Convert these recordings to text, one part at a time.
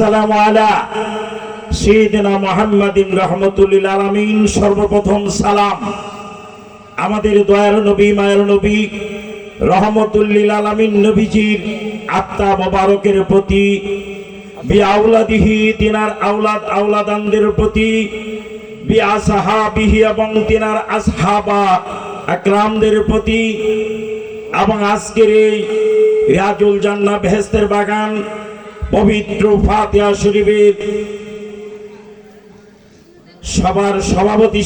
সালামু আলা সাইয়্যিদিনা মুহাম্মাদিন রাহমাতুল লিল আলামিন। সর্বপ্রথম সালাম আমাদের দয়ার নবী মায়ের নবী রহমতুল লিল আলামিন নবীজির আত্মা মোবারকের প্রতি, বিআউলাদিহি তিনার আওলাদ আওলাদানদের প্রতি, বিআসহাবিহি এবং তিনার আসহাবা আকরামদের প্রতি, এবং আজকের এই রিয়াজুল জান্নাহ বেহেশতের বাগান পবিত্র ফাতিহা শরীফের সবার সভাপতি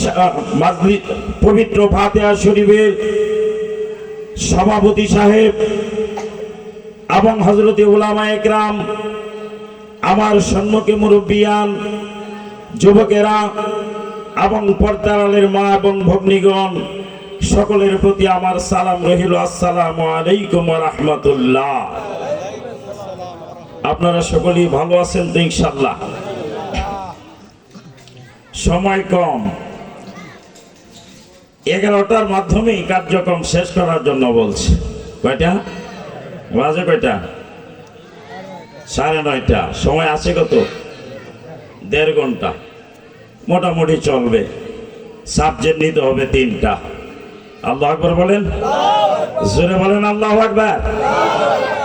পবিত্র ফাতিহা শরীফের সভাপতি সাহেব এবং হযরতে উলামায়ে কেরাম, আমার সম্মুখে মুরব্বিয়ান, যুবকেরা এবং পর্দার আড়ালের মা এবং ভগ্নীগণ, সকলের প্রতি আমার সালাম রহিল। আসসালামু আলাইকুম ওয়া রাহমাতুল্লাহ। আপনারা সকলেই ভালো আছেন তো ইনশাআল্লাহ? সময় কম, 11টার মাধ্যমেই কার্যক্রম শেষ করার জন্য বলছে। কয়টা বাজে? কয়টা? 9:30। সময় আছে কত? 1.5 ঘন্টা মোটামুটি চলবে। সাবজেক্ট নিতে হবে 3টা। আল্লাহু আকবার বলেন, জোরে বলেন আল্লাহু আকবার।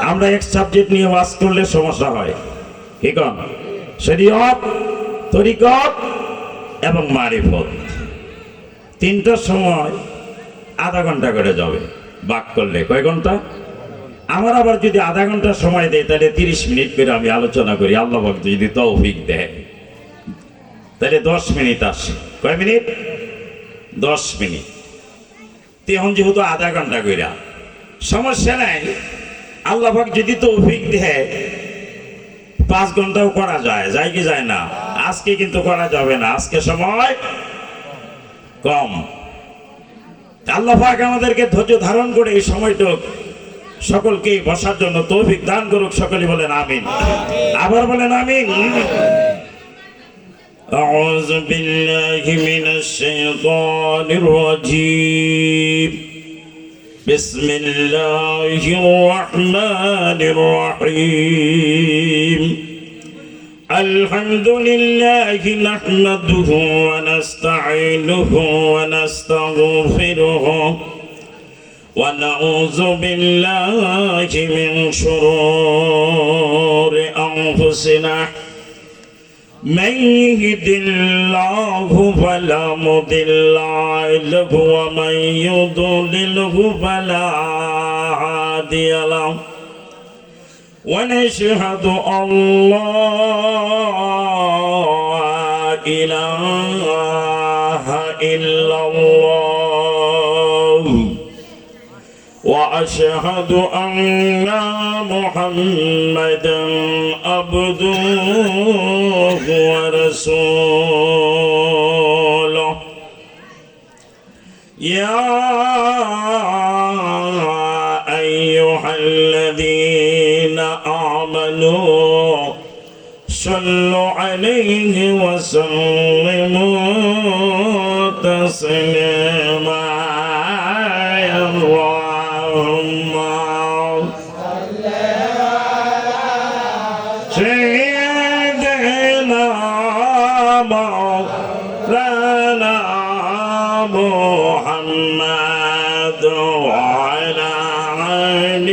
আমরা এক সাবজেক্ট নিয়ে ওয়াজ করলে সমস্যা হয়। কি কোন? শরীয়ত, তরিকত এবং মারিফত। 3টার সময় আধা ঘন্টা করে যাবে বাক করলে। কয় ঘন্টা? আমার আবার যদি আধা ঘন্টা সময় দেয় তাহলে 30 মিনিট করে আমি আলোচনা করি। আল্লাহ পাক যদি তৌফিক দেয় তাহলে 10 মিনিট আসে। কয় মিনিট? 10 মিনিট। এখন যেহেতু আধা ঘন্টা কইরা, সমস্যা নাই। আল্লাহ পাক যদি তৌফিক দেয় 5 ঘন্টাও করা যায়। যায় কি যায় না? আজকে কিন্তু করা যাবে না, আজকে সময় কম। আল্লাহ পাক আমাদেরকে ধৈর্য ধারণ করে এই সময়টুক সকলকে বসার জন্য তৌফিক দান করুক। সকলে বলেন আমিন। আবার বলেন আমিন। أعوذ بالله من الشيطان الرجيم. بسم الله الرحمن الرحيم. الحمد لله نحمده ونستعينه ونستغفره ونعوذ بالله من شرور أنفسنا. من يهد الله فلا مضل له ومن يضلله فلا هادي له. ونشهد أن لا إله إلا الله وأشهد أن محمدا عبده ورسوله. يا أيها الذين آمنوا صلوا عليه وسلموا تسليما. اللهم صل على سيدنا مولانا محمد وعلى آل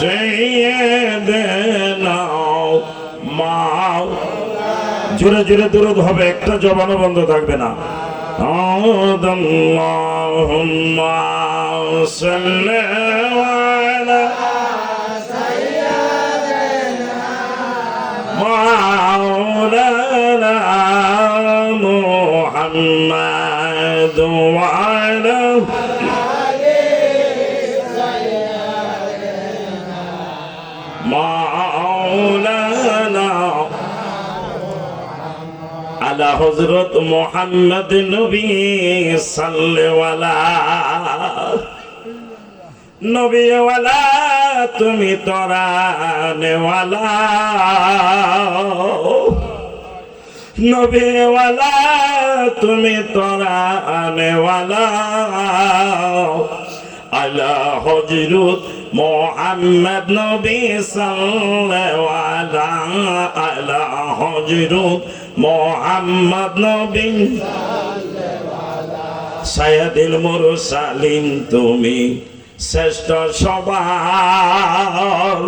سيدنا জোরে জোরে দরুদ হবে, একটা জবানও বন্ধ থাকবে না। আল্লাহুম্মা সাল্লি আলা সাইয়্যিদিনা মাওলানা মুহাম্মাদ ওয়া আলা আলি সাইয়্যিদিনা মাওলানা আলা হযরত মুহাম্মদ নবী সাল্লাল্লাহু নবীওয়ালা তুমি তরানেওয়ালা, নবীওয়ালা তুমি তরানেওয়ালা। আলা হযরত মোহাম্মদ নবী সাল্লাল্লাহু আলা হযরত মোহাম্মদ নবী সাইয়্যিদুল মুরসালিন তুমি শ্রেষ্ঠ সবার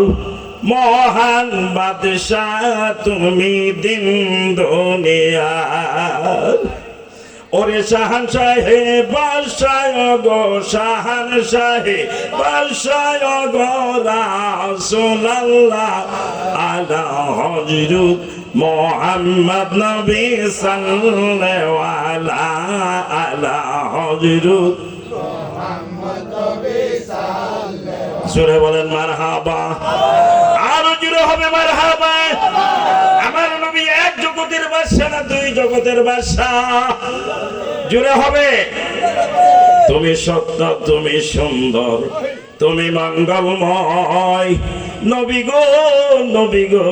মহান বাদশাহ তুমি দিন দুনিয়ার ওরে শাহান শাহে বাদশাহ গো শাহান শাহে বাদশাহ গো রাসূলুল্লাহ আলা হযরত মোহাম্মদ নবী সাল্লাল্লাহু আলা হযরত জোরে বলেন মারহাবা, আরো জোরে হবে মারহাবা। আমার নবী এক জগতের বাদশা না দুই জগতের বাদশা, জোরে হবে। তুমি সত্য, তুমি সুন্দর, তুমি মঙ্গলময় নবী গো, নবী গো,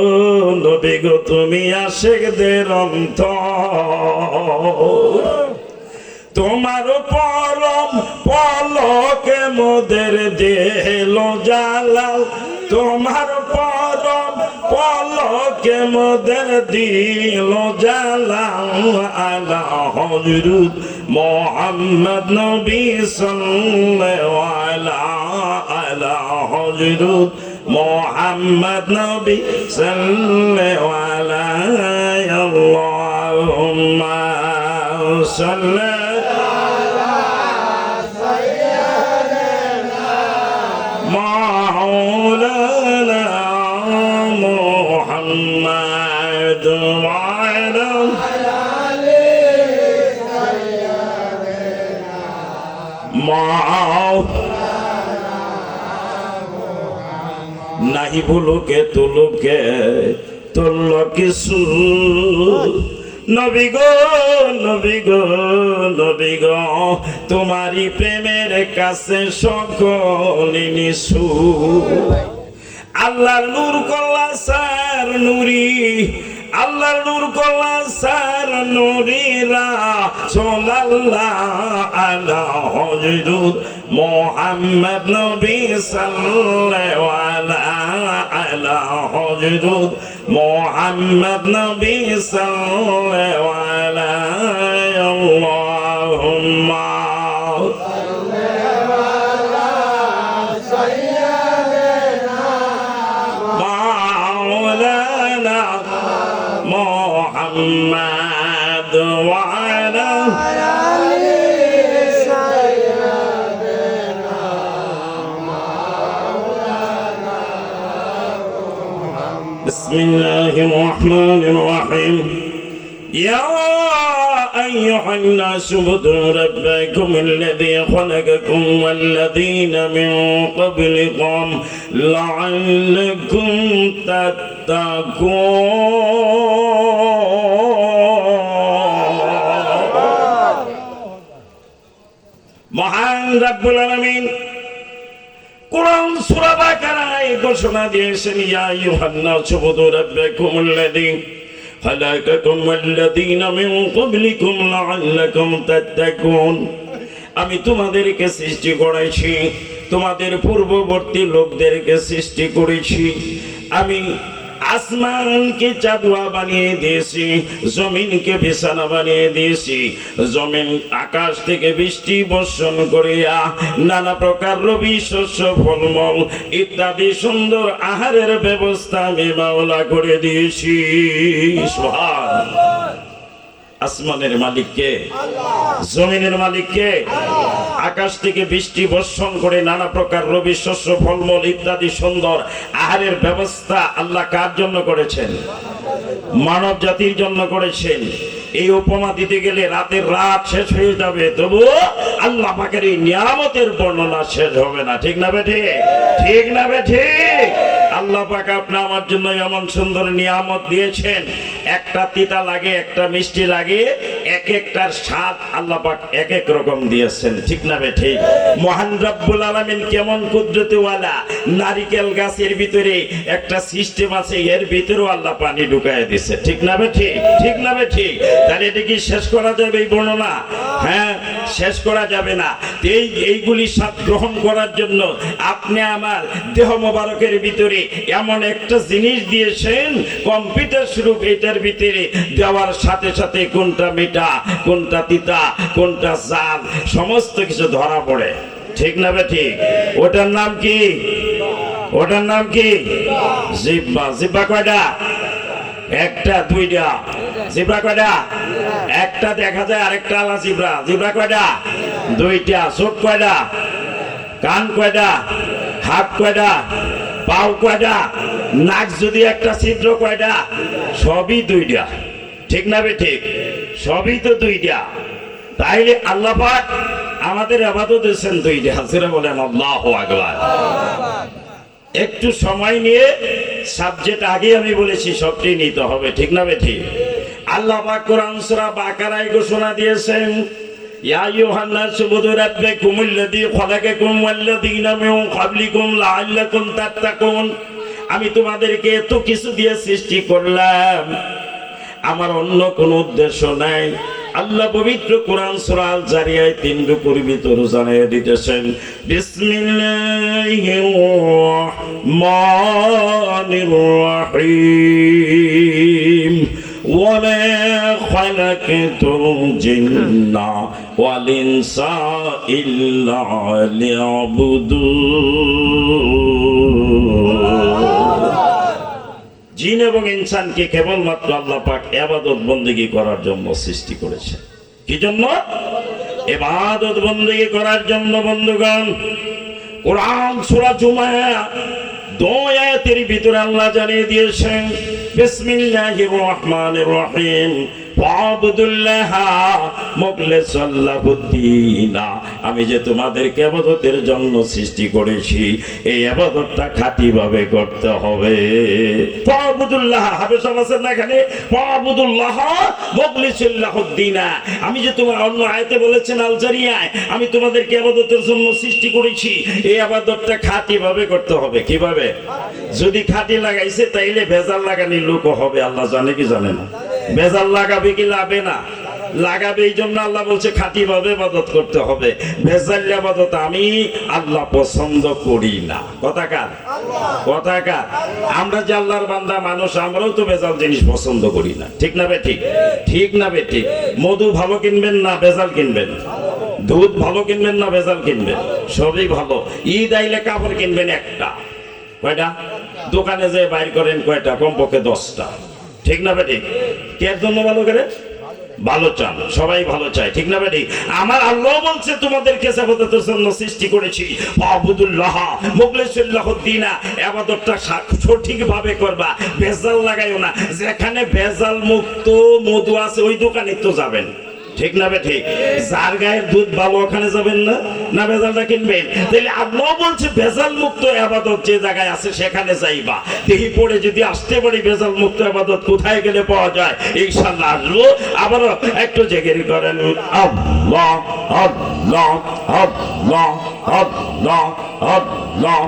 নবী গো, তুমি আশিকদের অন্তর। তোমার পরম পলকে মোদের দিল জালা, তোমার পরম পলকে মোদের দিল জালা। আলা হযরত মোহাম্মদ নবী সাল্লাল্লাহু আলা হযরত মোহাম্মদ নবী সাল্লাল্লাহু আলাইহি আল্লাহুম্মা সাল্লি مولانا محمد وعلى नहीं भूलुके तुलुके तुल्लो किसु নবী গো, নবী গো, নবী গো, তোমারই প্রেমের কাছে সকলে নিছু। আল্লাহর নূর কল্লা সার নুরি, আল্লাহর নূর কল্লা সার নুরিরা সাল্লাল্লাহু আলা হযরত মোহাম্মদ নবী সাল্লাল্লাহু আলা হযরত মোহাম্মদ নবী সাল্লাল্লাহু আলাইহি আল্লাহুম্মা মাওলানা মুহাম্মদ ওয়া আলা بسم الله الرحمن الرحيم يا أيها الناس اعبدوا ربكم الذي خلقكم والذين من قبلكم لعلكم تتقون মহান রব্বুল আলামিন কুরআন সূরা বাকারায় ঘোষণা দিয়েছেন ইয়া আইয়ুহান নাস উবুদু রাব্বাকুমুল্লাযী খালাকাকুম ওয়াল্লাযীনা মিন ক্বাবলিকুম লাআল্লাকুম তাত্তাকুন। আমি তোমাদেরকে সৃষ্টি করেছি, তোমাদের পূর্ববর্তী লোকদেরকে সৃষ্টি করেছি। আমি আসমানকে চাঁদুয়া বানিয়ে দিয়েছি, জমিনকে বিছানা বানিয়ে দিয়েছি। জমিন আকাশ থেকে বৃষ্টি বর্ষণ করিয়া নানা প্রকার রবি শস্য ফলমূল ইত্যাদি সুন্দর আহারের ব্যবস্থা আমি মাওলা করে দিয়েছি। সুবহানাল্লাহ। আসমানের মালিক কে? জমিনের মালিক কে? আকাশ থেকে বৃষ্টি বর্ষণ করে নানা প্রকার রবি শস্য ফলমূল ইত্যাদি সুন্দর আহারের ব্যবস্থা আল্লাহ কার জন্য করেছেন? মানব জাতির জন্য করেছেন। এই উপমা দিতে গেলে রাতের রাত শেষ হয়ে যাবে, তবু আল্লাহ পাকের এই নিয়ামতের বর্ণনা শেষ হবে না। ঠিক না বেঠে? ঠিক না বেঠে? আল্লাহ পাক আপনি আমার জন্য এমন সুন্দর নিয়ামত দিয়েছেন, একটা তিতা লাগে একটা মিষ্টি লাগে, এক একটার স্বাদ আল্লাহ পাক এক এক রকম দিয়েছেন, ঠিক না বে ঠিক? মহান রব্বুল আলামিন কেমন কুদরতওয়ালা, নারিকেল গাছের ভিতরে একটা সিস্টেম আছে, এর ভিতরেও আল্লাহ পানি ঢুকায় দিছে, ঠিক না বে ঠিক? ঠিক না বে ঠিক? তাহলে এটা কি শেষ করা যাবে এই বর্ণনা? হ্যাঁ, শেষ করা যাবে না। এইগুলি স্বাদ গ্রহণ করার জন্য আপনি আমার দেহ মোবারকের ভিতরে এমন একটা জিনিস দিয়েছেন, কম্পিউটার স্বরূপ, এটার ভিতরে দেওয়ার সাথে সাথে কোনটা মিঠা, কোনটা তিতা, কোনটা ঝাল, সমস্ত কিছু ধরা পড়ে, ঠিক না বে ঠিক? ওটার নাম কি? ওটার নাম কি? জিহ্বা। জিহ্বা কয়টা? একটা, দুইটা। জিহ্বা কয়টা? একটা দেখা যায়, আরেকটা আলা জিহ্বা। জিহ্বা কয়টা? দুইটা। চোখ কয়টা? কান কয়টা? হাত কয়টা? পাও কয়টা? নাক যদি একটা ছিদ্র কয়টা? সবই দুইটা, ঠিক না বে ঠিক? সবই তো দুইটা। তাইলে আল্লাহ পাক আমাদের ইবাদত দিয়েছেন দুইটা। হাজিরা বলেন আল্লাহু আকবার। একটু সময় নিয়ে সাবজেক্ট আগে আমি বলেছি সবটি নিতে হবে, ঠিক না বে ঠিক? আল্লাহ পাক কোরআন সূরা বাকারায় ঘোষণা দিয়েছেন, ইয়া আইয়ুহান নাসু উবুদু রাব্বাকুমুল্লাযী খালাকাকুম ওয়াল্লাযীনা মিন ক্বাবলিকুম লাআল্লাকুম তাত্তাকুন। আমি তোমাদেরকে এত কিছু দিয়ে সৃষ্টি করলাম, আমার অন্য কোনো উদ্দেশ্য নাই। আল্লাহ পবিত্র কোরআন সূরা আল জারিয়ায় 3 রুকুর ভিতর জানিয়ে দিতেছেন, বিসমিল্লাহির রহমানির রহিম, ওয়ালা খালাকাতুল জিন্না ওয়াল ইনসা ইল্লা লিয়াবুদুন। জিন এবং ইনসানকে কেবলমাত্র আল্লাহ পাক ইবাদত বন্দেগী করার জন্য সৃষ্টি করেছেন। কি জন্য? ইবাদত বন্দেগী করার জন্য। বন্ধুগণ, কোরআন সূরা জুমা 2 আয়াতের ভিতরে আল্লাহ জানিয়ে দিয়েছেন, বিসমিল্লাহির রহমানির রহিম, ওয়াবুদুল্লাহা মুখলিসাল লাহুদ্দীন। আমি যে তোমাদেরকে ইবাদতের জন্য সৃষ্টি করেছি, এই ইবাদতটা খাঁটিভাবে করতে হবে। ওয়াবুদুল্লাহ, হাফেজ আছেন না এখানে? ওয়াবুদুল্লাহা মুখলিসাল লাহুদ্দীন। আমি যে তোমার অন্য আয়াতে বলেছেন আল জারিয়ায়, আমি তোমাদেরকে ইবাদতের জন্য সৃষ্টি করেছি, এই ইবাদতটা খাঁটিভাবে করতে হবে। কিভাবে? যদি খাঁটি লাগাইছে তাইলে ভেজাল লাগানি লোক হবে, আল্লাহ জানে কি জানে না? ভেজাল লাগাবে কি লাবে না? লাগাবে। এই জন্য আল্লাহ বলছে খাঁটি ভাবে ইবাদত করতে হবে। ভেজাল ইবাদত আমি আল্লাহ পছন্দ করি না। কথাকার? কথাকার? আমরা যে আল্লাহর বান্দা মানুষ, আমরাও তো ভেজাল জিনিস পছন্দ করি না, ঠিক না বে ঠিক? ঠিক না বে ঠিক? মধু ভালো কিনবেন না ভেজাল কিনবেন? দুধ ভালো কিনবেন না ভেজাল কিনবেন? সবই ভালো। ঈদ আইলে কাপড় কিনবেন একটা, কয়টা? দোকানে যে বাইর করেন কয়টা? কমপক্ষে 10টা, ঠিক না বেটি? কে জন্য ভালো করে? ভালো চান, সবাই ভালো চায়, ঠিক না বেটি? আমার আল্লাহ বলছে তোমাদেরকে ইবাদতের জন্য সৃষ্টি করেছি, ওয়াবুদুল্লাহ মুখলিসাল লাহুদ্দীন। ইবাদতটা সঠিকভাবে করবা, ভেজাল লাগাইও না। যেখানে ভেজাল মুক্ত মধু আছে ওই দোকানে তো যাবেন, ঠিক না বে ঠিক? যার গায়ের দুধ ভালো ওখানে যাবেন না, না ভেজালটা কিনবেন? তাহলে আল্লাহ বলছে ভেজাল মুক্ত ইবাদত যে জায়গায় আছে সেখানে যাইবা। দেখি পড়ে যদি আসতে পারি ভেজাল মুক্ত ইবাদত কোথায় গেলে পাওয়া যায়, ইনশাআল্লাহ আসবো। আবারও একটু জেগেরি করেন, আল্লাহ আল্লাহ আল্লাহ আল্লাহ আল্লাহ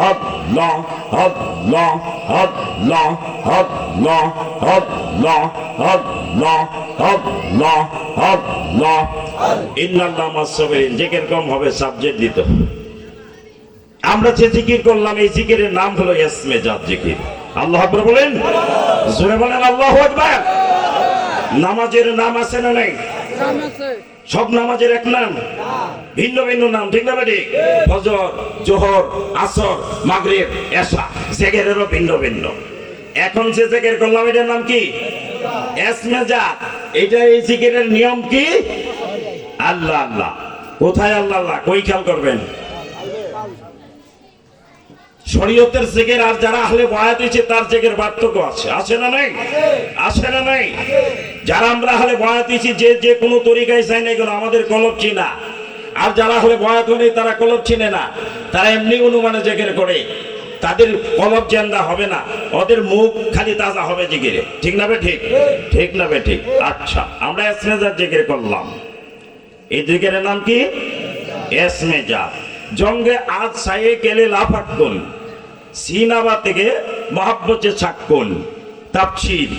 আল্লাহ আল্লাহ আল্লাহ আল্লাহ আল্লাহ আল্লাহ আল্লাহ আল্লাহ। ইন্নাল্লাহ মা'আস সাবিরিন। জিকির কম হবে, সাবজেক্ট দিতে হবে। আমরা যে জিকির করলাম এই জিকিরের নাম হলো ইসমে জাত জিকির। আল্লাহু আকবার বলেন, জোরে বলেন আল্লাহু আকবার। নামাজের নাম আছে না নাই? নাম আছে। সব নামাজের এক নাম, ভিন্ন ভিন্ন নাম, ঠিক না বেটি? ফজর, জোহর, আসর, মাগরিব, এশা, জিকিরেরও ভিন্ন ভিন্ন। এখন যে জিকির করলাম এটার নাম কি? ইসমে জাত। এটা এই জিকিরের নিয়ম কি? আল্লাহ আল্লাহ। কোথায় আল্লাহ আল্লাহ? কই খেয়াল করবেন? শরীয়তের জিকির আর যারা আহলে বায়াত হয়েছে তার জিকির পার্থক্য আছে, আছে না নাই? আছে না নাই? যারা আমরা আহলে বায়াত হয়েছি যে যে কোনো তরিকায় চাই না, এগুলো আমাদের কলব চিনা। আর যারা আহলে বায়াত হয়নি তারা কলব চিনে না, তারা এমনি অনুমানে জিকির করে। তাদের কলব জেন্দা হবে না, ওদের মুখ খালি তাজা হবে জিকিরে। ঠিক না বে ঠিক? ঠিক না বে ঠিক? আচ্ছা, আমরা এসমেজার জিকির করলাম। এই জিকিরের নাম কি? এসমেজার। জঙ্গে আজ সায়ে কেলে লাফাক্কুল, সিনাবা থেকে মহাব্বতে ছাক্কুল। তাফসীর,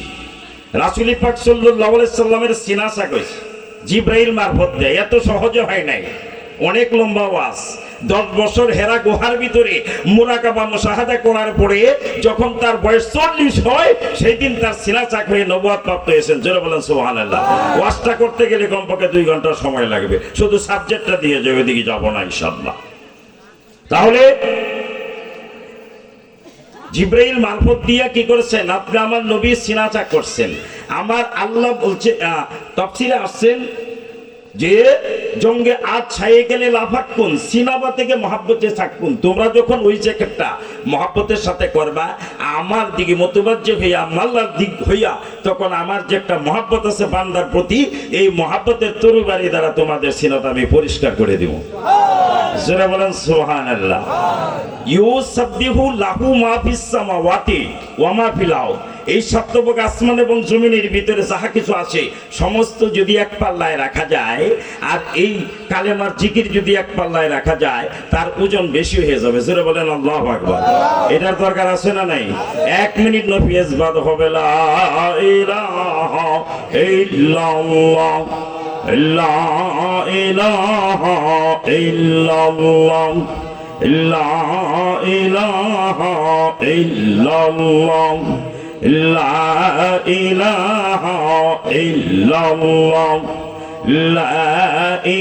রাসূল পাক সাল্লাল্লাহু আলাইহি সাল্লামের সিনা সাকস জিবরাইল মারফত দেয়। এত সহজে হয় নাই, অনেক লম্বা ওয়াজ। 10 বছর হেরা গুহার ভিতরে মুরাকাবা মুশাহাদা করার পরে যখন তার বয়স 40 হয়, সেই দিন তার সিনা চাক হয়ে নবুয়ত প্রাপ্ত হয়েছেন। জোরে বলেন সুবহানাল্লাহ। ওয়াজটা করতে গেলে কমপক্ষে 2 ঘন্টা সময় লাগবে, শুধু সাবজেক্টটা দিয়ে যাবে, ওইদিকে যাবো না ইনশাআল্লাহ। তাহলে জিবরাইল মারফত দিয়া কি করেছেন? আপনি আমার নবীর সিনা চাক করছেন। আমার আল্লাহ বলছে, তাফসীরে আসছেন যে জঙ্গে আজ ছায়ে গেলে লাফাক্কুন, সিনাবা থেকে মহাব্বতে ছাক্কুন। তোমরা যখন ওই জ্যাকেটটা মহাব্বতের সাথে করবা, আমার দিকে মতবাজ্য হইয়া, আল্লাহর দিক হইয়া, তখন আমার যে একটা মহাব্বত আছে বান্দার প্রতি, এই মহাব্বতের তরবারি দ্বারা তোমাদের সিনাটা আমি পরিষ্কার করে দিব। যারা বলেন সুবহানাল্লাহ। ইউসাব্বিহু লাহু মা ফিস সামাওয়াতি ওয়া মা ফিল আরদ। এই সপ্তভোগ আসমান এবং জমিনের ভিতরে যাহা কিছু আছে সমস্ত যদি এক পাল্লায় রাখা যায়, আর এই কালেমার জিকির যদি এক পাল্লায় রাখা যায়, তার ওজন বেশি হয়ে যাবে। জোরে বলেন আল্লাহু আকবার। এটার দরকার আছে না নাই? 1 মিনিট নফিয়াজ বাদ হবে লা ইলাহা ইল্লাল্লাহ, লা ইলাহা ইল্লাল্লাহ, লা ইলাহা ইল্লাল্লাহ, লা ইলাহা ইল্লাল্লাহ, লা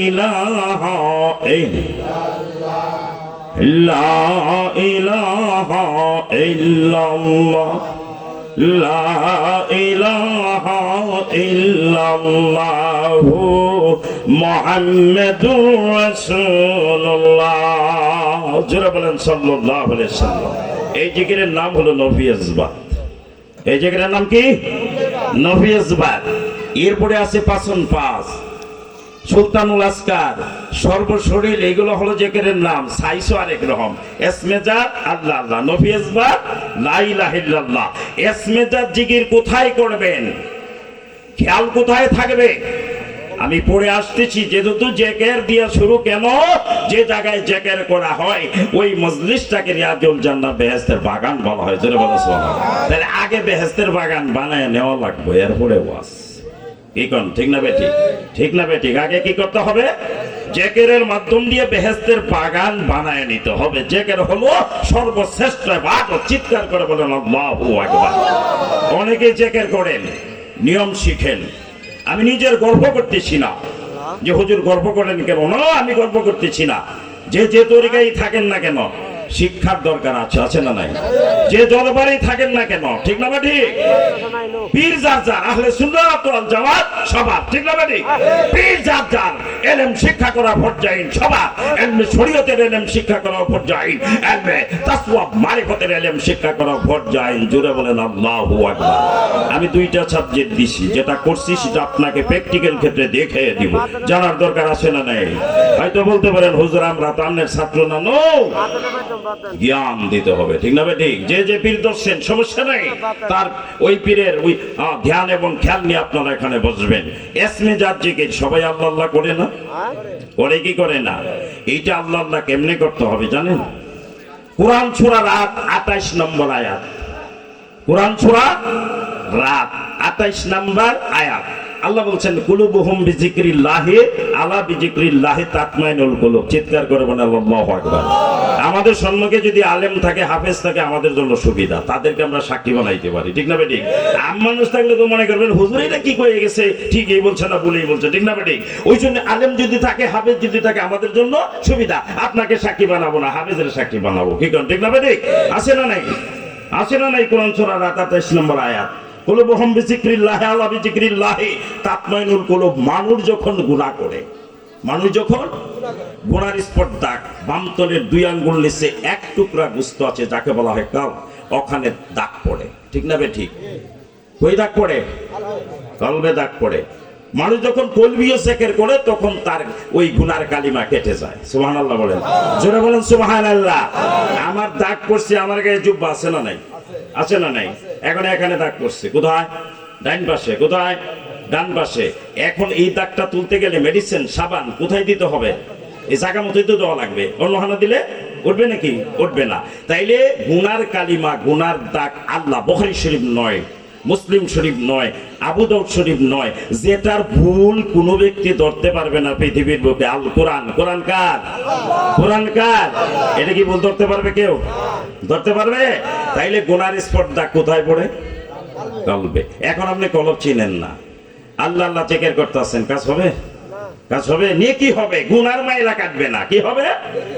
ইলাহা ইল্লাল্লাহ, লা ইলাহা ইল্লাল্লাহ, লা ইলাহা ইল্লাল্লাহ মুহাম্মাদুর রাসূলুল্লাহ। জোরে বলেন সাল্লাল্লাহু আলাইহি ওয়াসাল্লাম। এই জিকিরের নাম হলো নফিয়াজবাদ। এই জিকিরের নাম কি? নফিয়াজবাদ। এরপরে আছে পাঁচন পাঁচ, সুলতানুল আসকার, সর্বশরীর, এগুলো হলো জিকিরের নাম। সাইসও আরেক রকম। এসমেজাত আল্লাহ আল্লাহ, নফিয়াজবাদ লা ইলাহা ইল্লাল্লাহ। এসমেজাত জিকির কোথায় করবেন, খেয়াল কোথায় থাকবে? আমি পড়ে আসতেছি, যেহেতু জেকের দিয়া শুরু, কেন? যে জায়গায় জেকের করা হয় ওই মজলিসটাকে রিয়াজুল জান্নাত, বেহেশতের বাগান বলা হয়। জোরে বলো সুবহানাল্লাহ। তাহলে আগে বেহেশতের বাগান বানায় নেওয়া লাগবে, এরপরে ওয়াজ। কি কোন ঠিক না বেঠিক? ঠিক না বেঠিক? আগে কি করতে হবে? জেকেরের মাধ্যম দিয়ে বেহেশতের বাগান বানায় নিতে হবে। জেকের হলো সর্বশ্রেষ্ঠ ইবাদত। চিৎকার করে বলেন আল্লাহু আকবার। অনেকে জেকের করেন, নিয়ম শিখেন। আমি নিজের গর্ব করতেছি না যে হুজুর গর্ব করেন কেন, না, আমি গর্ব করতেছি না। যে যে তরিকায় থাকেন না কেন, শিক্ষার দরকার আছে, আছে না নাই? যে দরবারেই থাকেন না কেন, ঠিক না ঠিক? পীর যার যার, আহলে সুন্নাত ওয়াল জামাত সবার, ঠিক না ঠিক? পীর যার যার, ইলম শিক্ষা করা ফরজাইন সবার। ইলমে শরীয়তের ইলম শিক্ষা করা ফরজাইন, ইলমে তাসওয়ুফ মারিফতের ইলম শিক্ষা করা ফরজাইন। জোরে বলেন আল্লাহু আকবার। আমি 2টা সাবজেক্ট দিছি, যেটা করছি সেটা আপনাকে প্র্যাকটিক্যাল ক্ষেত্রে দেখিয়ে দিব। জানার দরকার আছে না নাই? হয়তো বলতে পারেন হুজুর আমরা তো আপনার ছাত্র না। নো, জ্ঞান দিতে হবে, ঠিক না ঠিক? যে যে পীর দর্শেন সমস্যা নাই, তার ওই পীরের ওই ধ্যান এবং খেয়াল নিয়ে আপনারা এখানে বসবেন। এসমেজাত জিকির সবাই আল্লাহ আল্লাহ করে না? করে কি করে না? এইটা আল্লাহ আল্লাহ কেমনে করতে হবে জানেন? কোরআন সূরা রাত 28 নম্বর আয়াত। কোরআন সূরা রাত 28 নম্বর আয়াত। আল্লাহ বলছেন কুলুবুহুম বিজিক্রিল্লাহি আলা বিজিক্রিল্লাহি তাতমাইনুল কুলুব। চিৎকার করে বলেন আল্লাহু আকবার। আমাদের সম্মুখে যদি আলেম থাকে, হাফেজ থাকে, আমাদের জন্য সুবিধা, তাদেরকে আমরা সাক্ষী বানাইতে পারি, ঠিক না ঠিক? আম মানুষ থাকলে তো মনে করবেন হুজুর এটা কি কয়ে গেছে, ঠিক এই বলছে না, বলেই বলছে, ঠিক না ঠিক? ওই জন্য আলেম যদি থাকে, হাফেজ যদি থাকে, আমাদের জন্য সুবিধা। আপনাকে সাক্ষী বানাবো না, হাফেজের সাক্ষী বানাবো। কি করেন, ঠিক না ঠিক? আছে না নাই? আছে না নাই? কোরআন সূরা রাত 28 নম্বর আয়াত। কুলুবুহুম বিজিক্রিল্লাহি আলা বিজিক্রিল্লাহি তাতমাইনুল কুলুব। মানুষ যখন গুনাহ করে, মানুষ যখন গুনার স্পট দাগ, বামতলের 2 আঙ্গুল নিচে 1 টুকরা গোস্ত আছে যাকে বলা হয় কাল, ওখানে দাগ পড়ে, ঠিক না ঠিক? কই দাগ পড়ে? কলবে দাগ পড়ে। মানুষ যখন কলবিও জেকের করে তখন তার ওই গুনার কালিমা কেটে যায়। সুবহানাল্লাহ বলেন, জোরে বলেন সুবহানাল্লাহ। আমার দাগ পড়ছে, আমার গায়ে জুব্বা আছে না নাই? আছে না নাই? এখন এখানে দাগ পড়ছে, কোথায়? ডান পাশে। কোথায়? ডান পাশে। এখন এই দাগটা তুলতে গেলে মেডিসিন, সাবান কোথায় দিতে হবে? এই জায়গা মতোই তো দেওয়া লাগবে। অন্য হানা দিলে উঠবে নাকি? উঠবে না। তাইলে গুনার কালিমা, গুনার দাগ আল্লাহ, বুখারী শরীফ নয়, মুসলিম শরীফ নয়, আবু দাউদ শরীফ নয়, যেটার ভুল কোনো ব্যক্তি ধরতে পারবে না পৃথিবীর বুকে, আল কোরআন। কোরআন কার? কোরআন কার? এটা কি ভুল ধরতে পারবে কেউ? ধরতে পারবে? তাইলে গুনার স্পট দাগ কোথায় পড়ে? কলবে। এখন আপনি কলব চিনেন না, আল্লাহ আল্লাহ চেকের করতে আসছেন, কাজ হবে? কাজ হবে? নেকি হবে, গুনার মাইলা কাটবে না। কি হবে?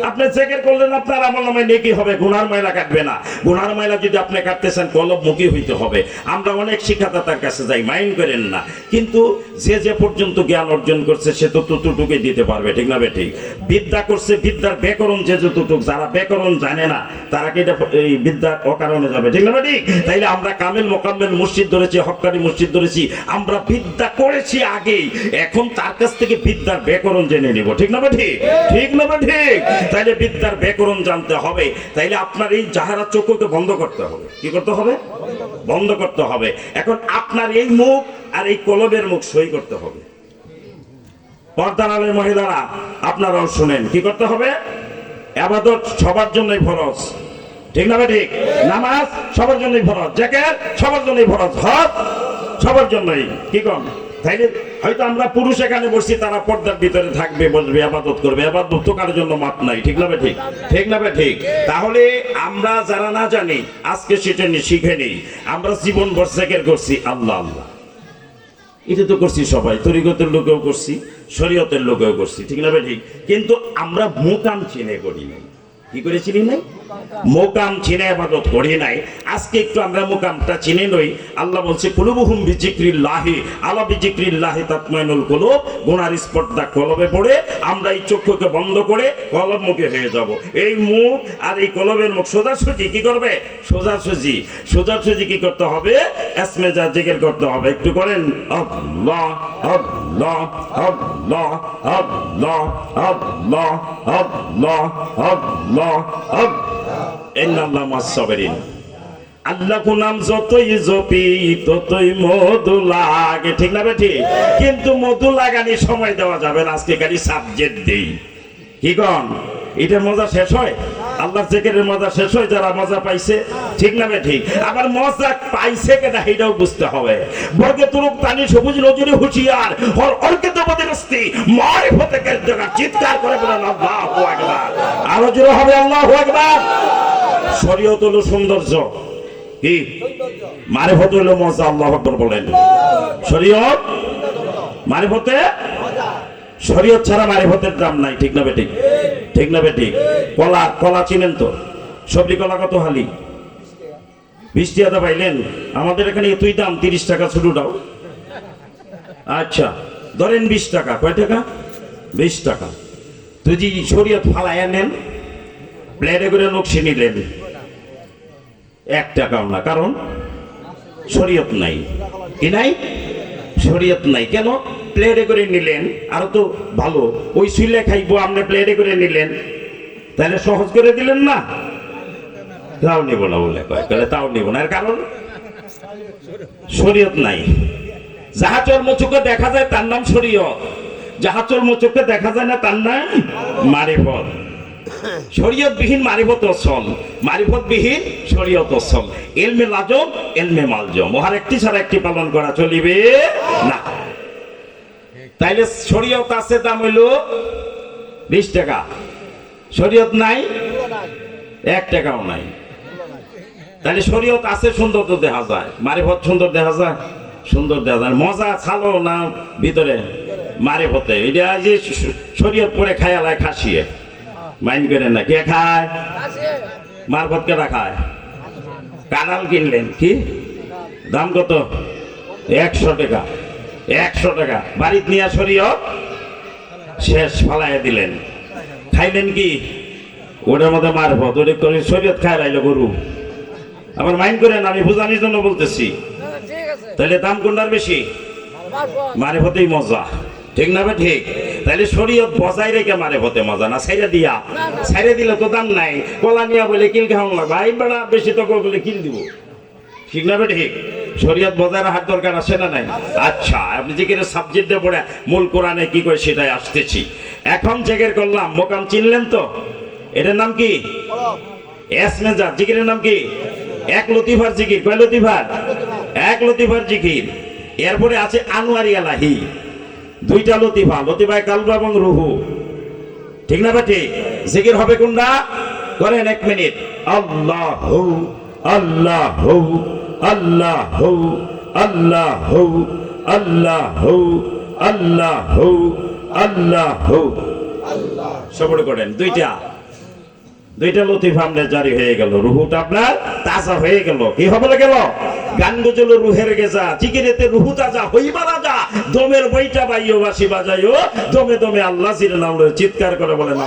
আপনি চেকের করলেন, আপনার আমলনামায় নেকি হবে, গুনার মাইলা কাটবে না। গুনার মাইলা যদি আপনি কাটতে চান, কলব মুখী হইতে হবে। আমরা অনেক শিক্ষাদাতার কাছে যাই, মাইন্ড করেন না, কিন্তু যে যে পর্যন্ত জ্ঞান অর্জন করছে সে তো ততটুকুই দিতে পারবে, ঠিক না বেঠিক? বিদ্যা করছে, বিদ্যার ব্যাকরণ যে যতটুক, যারা ব্যাকরণ জানে না তারা কি এটা এই বিদ্যা অকারণে যাবে, ঠিক না বেঠিক? তাইলে আমরা কামেল মোকাম্মেল মসজিদ ধরেছি, হক্কানি মসজিদ ধরেছি, আমরা বিদ্যা করেছি আগেই, এখন তার কাছ থেকে বিদ্যার ব্যাকরণ জেনে নিব, ঠিক না ঠিক? ঠিক না ঠিক? তাইলে বিদ্যার ব্যাকরণ জানতে হবে। তাইলে আপনার এই জাহারা চক্ষুকে বন্ধ করতে হবে। কি করতে হবে? বন্ধ করতে হবে। এখন আপনার এই মুখ আর এই কলবের মুখ সই করতে হবে। পর্দার আলের মহিলারা আপনারাও শুনেন, কি করতে হবে? ইবাদত সবার জন্যই ফরজ, ঠিক না ঠিক? নামাজ সবার জন্যই ফরজ, যাকাত সবার জন্যই ফরজ, হজ সবার জন্যই। কি কম? তাইলে হয়তো আমরা পুরুষ এখানে বসছি, তারা পর্দার ভিতরে থাকবে, বসবে, ইবাদত করবে। ইবাদত তো কারোর জন্য মাপ নাই, ঠিক না ঠিক? ঠিক না ঠিক? তাহলে আমরা যারা না জানি আজকে সেটা শিখে নেই। আমরা জীবন ভর জিকির করছি আল্লাহ আল্লাহ, এটা তো করছি সবাই, তরিকতের লোকেও করছি, শরীয়তের লোকেও করছি, ঠিক না ঠিক? কিন্তু আমরা মুকাম চিনে করি নাই। কি করে চিনি নাই? মোকাম চিনে ইবাদত করি নাই। আজকে একটু আমরা মোকামটা চিনে নই। আল্লাহ বলছে কুলুবুহুম বিজিক্রিল্লাহি, আলা বিজিক্রিল্লাহি তাতমাইনুল কুলুব। গুনার স্পর্ধা কলবে পড়ে আমরা এই চক্ষুকে বন্ধ করে কলব মুখে হয়ে যাব। এই মুখ আর এই কলবের মুখ সোজাসুজি কি করবে? সোজাসুজি। সোজাসুজি কি করতে হবে? এসমে যা জিকির করতে হবে। একটু করেন, আল্লাহ আল্লাহ আল্লাহ আল্লাহ আল্লাহ আল্লাহ আল্লাহ আল্লাহ নাম যতই জপি ততই মধু লাগে, ঠিক না বেঠি? কিন্তু মধু লাগানি সময় দেওয়া যাবে না। আজকে খালি সাবজেক্ট দেই, কি কন? এটা মজা শেষ হয়? আল্লাহর জিকিরের মজা শেষ হয় যারা মজা পাইছে, ঠিক না ঠিক? আবার মজা পাইছে কেনা এটাও বুঝতে হবে। বর্গে তুরুক তানি সবুজ নজরে হুঁশিয়ার হর অর্কে দেবদের অস্তি মারিফতে জায়গা চিৎকার করে বলেন আল্লাহু আকবার। আরো জোরে হবে আল্লাহু আকবার। শরীয়ত হলো সৌন্দর্য, কি? মারিফত হলো মজা। আল্লাহু আকবার বলেন। শরীয়ত মারিফতে, শরীয়ত ছাড়া মারিফতের দাম নাই, ঠিক না বেঠিক? ঠিক না বেঠিক? কলা, কলা চিনেন তো? সবজি কলা কত হালি? 20 টাকা পাইলেন? আমাদের এখানে এতই দাম, 30 টাকা ছোটটাও। আচ্ছা ধরেন 20 টাকা। কয় টাকা? 20 টাকা। যদি শরীয়ত ফালাইয়া নেন, প্লেটে করে নকশি নিলেন, 1 টাকাও না, কারণ শরীয়ত নাই। কি নাই? শরীয়ত নাই। কেন? প্লেটে করে নিলেন, আরো তো ভালো, ওই সুইলে খাইবো, আপনি প্লেটে করে নিলেন, তাহলে সহজ করে দিলেন না? তাও নিব না বলে কয়, তাহলে তাও নিব না। এর কারণ শরীয়ত নাই। যাহা চর্ম চোখে দেখা যায় তার নাম শরীয়ত, যাহা চর্ম চোখে দেখা যায় না তার নাম মারিফত। শরীয়ত বিহীন মারিফত অসল, মারিফত বিহীন শরীয়ত অসল। এলমে লাজম, এলমে মালজম, ওহার একটি ছাড়া একটি পালন করা চলিবে না। তাইলে শরীয়ত আছে, দাম হইল 20 টাকা। শরীয়ত নাই, 1 টাকাও নাই। তাহলে শরীয়ত আছে, সুন্দর তো দেখা যায়। মারিফত সুন্দর দেখা যায়, সুন্দর দেখা যায়। মজা ছালো না ভিতরে মারিফতে। এটা যে শরীয়ত পরে খায়ালায় খাসিয়ে মাইন্ড করে না। কে খায়? মারফত কেটা খায়? কানাল কিনলেন, কি দাম কত? 100 টাকা। 100 টাকা বাড়িতে নিয়ে শরীয়ত শেষ, ফালাইয়া দিলেন। খাইলেন কি? ওটার মধ্যে মারফত, ওটা করে শরীয়ত খায় লাইলো গরু। আবার মাইন্ড করেন, আমি বোঝানোর জন্য বলতেছি। তাহলে দাম কোনটার বেশি? মারিফতেই মজা, ঠিক না? ঠিক। তাহলে শরীয়ত বজায় রেখে মারিফতে মজা না, ছাইরা দিয়া, ছাইরা দিলে তো দাম নাই। কলা নিয়া বলে কিল খাওয়ান লাগবে, ভাই বেড়া বেশি তো বলে কিল দিব, ঠিক না? ঠিক। শরীয়ত বজায় রাখার দরকার আছে না নাই? আচ্ছা, আপনি জিকিরের সাবজেক্টে পড়ে মূল কোরআনে কি করে সেটাই আসতেছি। এখন জিকির করলাম, মোকাম চিনলেন তো? এটার নাম কি? এসমেজা। জিকিরের নাম কি? এক লতিফার জিকির। কয় লতিফার? এক লতিফার জিকির। এরপরে আছে আনোয়ারি আলাহি, দুইটা লতিফা, লতিফায় কালব এবং রুহু, ঠিক না? ঠিক। জিকির হবে কোনটা? করেন 1 মিনিট। আল্লাহু আল্লাহু আল্লাহু আল্লাহু আল্লাহু আল্লাহু আল্লাহু। সবরে করেন দুইটা, দুইটা লতিফা আপনার জারি হয়ে গেল, রুহুটা আপনার তাজা হয়ে গেল। কি হবে গেল? গান গজল রুহের গেজা, জিকিরেতে রুহু তাজা হইবা রাজা, দমের বইটা বাইও বাসি বাজাইও, দমে দমে আল্লাহ জির নাম চিৎকার করে বলেন।